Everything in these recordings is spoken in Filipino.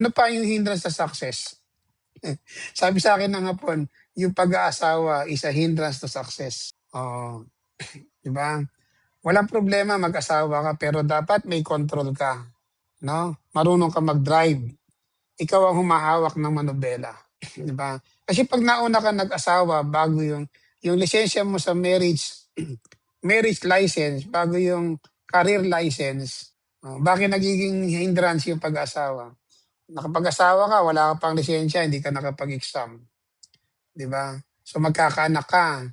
Ano pa yung hindrance sa success? Sabi sa akin ng hapon, yung pag-aasawa is a hindrance to success. Oo, 'di ba? Walang problema mag-asawa ka pero dapat may control ka, 'no? Marunong ka mag-drive. Ikaw ang humahawak ng manobela, 'di ba? Kasi 'pag nauna ka nag-asawa bago yung lisensya mo sa marriage marriage license bago yung career license, bakit nagiging hindrance yung pag-asawa? Nakapag-asawa ka, wala ka pang lisensya, hindi ka nakapag-exam, 'di ba? So magkakaanak ka.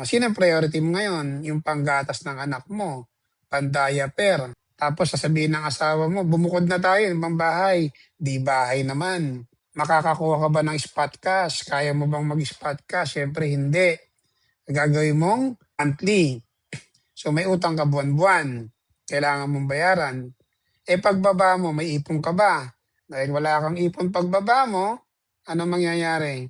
Sino ang priority mo ngayon? Yung panggatas ng anak mo, pan-diaper. Tapos sasabihin ng asawa mo, bumukod na tayo, ibang bahay. Di bahay naman. Makakakuha ka ba ng spot cash? Kaya mo bang mag-spot cash? Siyempre hindi. Gagawin mong monthly. So may utang ka buwan-buwan. Kailangan mong bayaran. Pagbaba mo, may ipon ka ba? Dahil wala kang ipon pagbaba mo, ano mangyayari?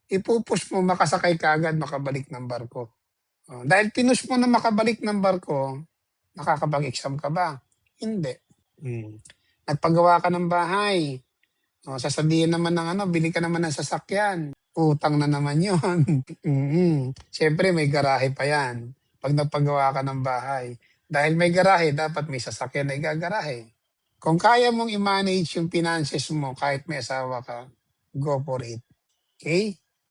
Ipu-push mo, makasakay ka agad, makabalik ng barko. Dahil pinush mo na makabalik ng barko, nakakapag-exam ka ba? Hindi. Nagpagawa ka ng bahay. Sasabihin naman ng ano, bili ka naman ng sasakyan. Utang na naman yun. Siyempre may garahe pa yan. Pag nagpagawa ka ng bahay. Dahil may garahe, dapat may sasakyan na igagarahe. Kung kaya mong i-manage yung finances mo kahit may asawa ka, go for it. Okay?